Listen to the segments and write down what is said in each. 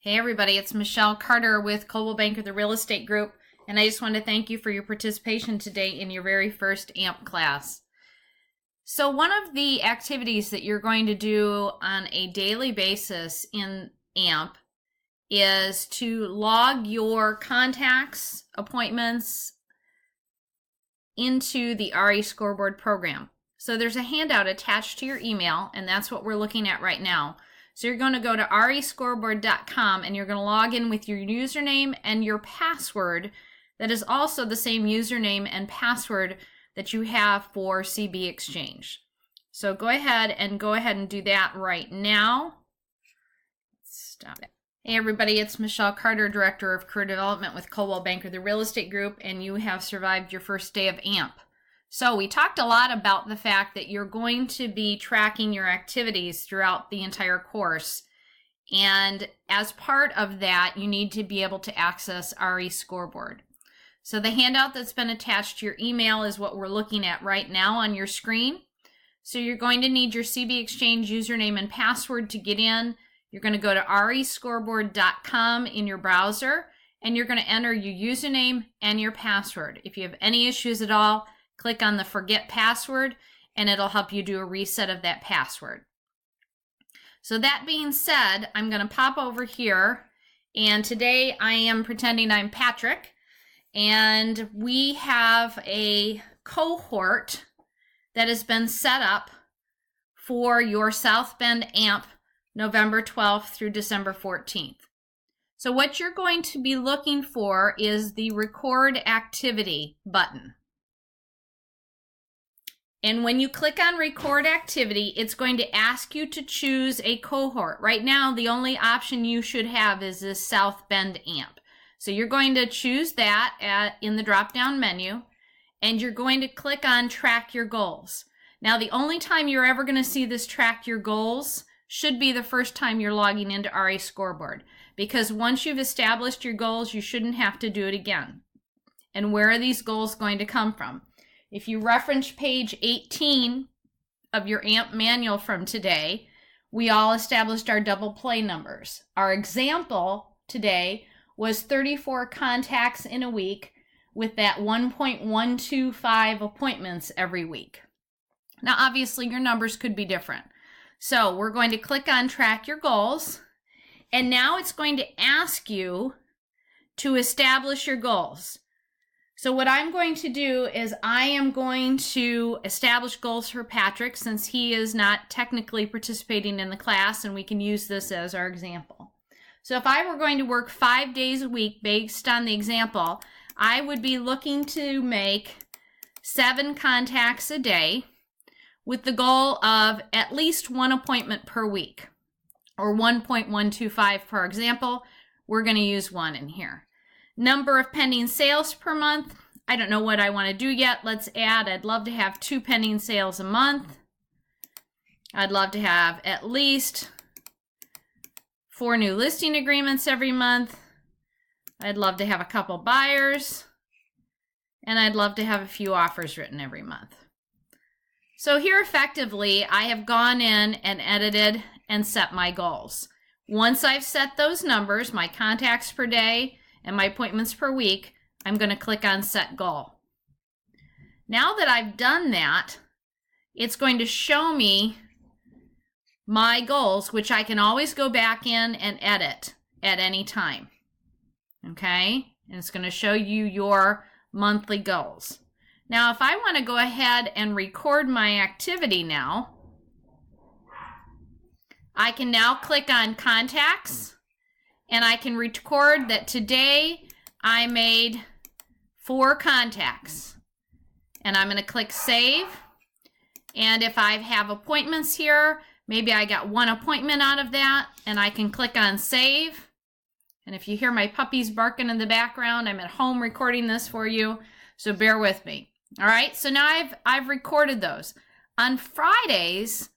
Hey everybody, it's Michelle Carter with Coldwell Banker, the Real Estate Group, and I just want to thank you for your participation today in your very first AMP class. So one of the activities that you're going to do on a daily basis in AMP is to log your contacts, appointments into the REScoreboard program. So there's a handout attached to your email, and that's what we're looking at right now. So you're going to go to REScoreboard.com and you're going to log in with your username and your password that is also the same username and password that you have for CB Exchange. So go ahead and do that right now. Stop it. Hey everybody, it's Michelle Carter, Director of Career Development with Coldwell Banker, the Real Estate Group, and you have survived your first day of AMP. So we talked a lot about the fact that you're going to be tracking your activities throughout the entire course. And as part of that, you need to be able to access REScoreboard. So the handout that's been attached to your email is what we're looking at right now on your screen. So you're going to need your CB Exchange username and password to get in. You're going to go to REScoreboard.com in your browser, and you're going to enter your username and your password. If you have any issues at all, click on the Forget Password, and it'll help you do a reset of that password. So that being said, I'm going to pop over here, and today I am pretending I'm Patrick, and we have a cohort that has been set up for your South Bend AMP November 12th through December 14th. So what you're going to be looking for is the Record Activity button. And when you click on Record Activity, it's going to ask you to choose a cohort. Right now, the only option you should have is this South Bend AMP. So you're going to choose that in the drop-down menu, and you're going to click on Track Your Goals. Now, the only time you're ever going to see this Track Your Goals should be the first time you're logging into REScoreboard, because once you've established your goals, you shouldn't have to do it again. And where are these goals going to come from? If you reference page 18 of your AMP manual from today, we all established our double play numbers. Our example today was 34 contacts in a week with that 1.125 appointments every week. Now, obviously, your numbers could be different. So we're going to click on Track Your Goals, and now it's going to ask you to establish your goals. So what I'm going to do is I am going to establish goals for Patrick, since he is not technically participating in the class, and we can use this as our example. So if I were going to work 5 days a week based on the example, I would be looking to make 7 contacts a day with the goal of at least 1 appointment per week, or 1.125 per example. We're going to use 1 in here. Number of pending sales per month, I don't know what I want to do yet. Let's add, I'd love to have 2 pending sales a month. I'd love to have at least 4 new listing agreements every month. I'd love to have a couple buyers. And I'd love to have a few offers written every month. So here effectively, I have gone in and edited and set my goals. Once I've set those numbers, my contacts per day and my appointments per week, I'm going to click on Set Goal. Now that I've done that, it's going to show me my goals, which I can always go back in and edit at any time. Okay? And it's going to show you your monthly goals. Now, if I want to go ahead and record my activity now, I can now click on Contacts, and I can record that today I made 4 contacts. And I'm going to click Save. And if I have appointments here, maybe I got 1 appointment out of that, and I can click on Save. And if you hear my puppies barking in the background, I'm at home recording this for you, so bear with me. All right, so now I've recorded those. On Fridays,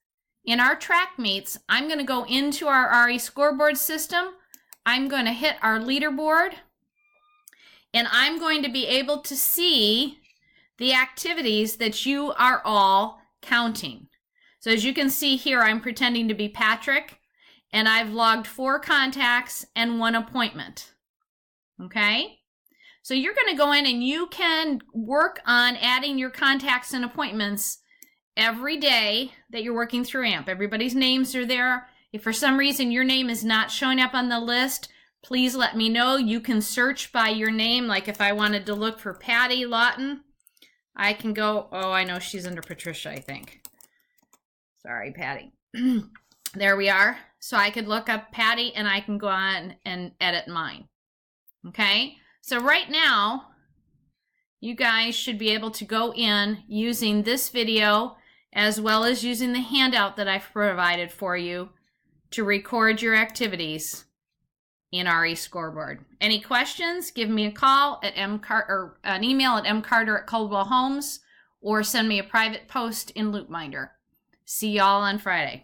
in our track meets, I'm going to go into our REScoreboard system. I'm going to hit our leaderboard, and I'm going to be able to see the activities that you are all counting. So as you can see here, I'm pretending to be Patrick, and I've logged 4 contacts and 1 appointment. Okay? So you're going to go in and you can work on adding your contacts and appointments every day that you're working through AMP. Everybody's names are there. If for some reason your name is not showing up on the list, please let me know. You can search by your name. Like if I wanted to look for Patty Lawton, I can go, oh, I know she's under Patricia, I think. Sorry, Patty. There we are. So I could look up Patty and I can go on and edit mine. Okay? So right now, you guys should be able to go in using this video as well as using the handout that I've provided for you to record your activities in REScoreboard. Any questions? Give me a call at or an email at mcarter@coldwellhomes or send me a private post in LoopMinder. See y'all on Friday.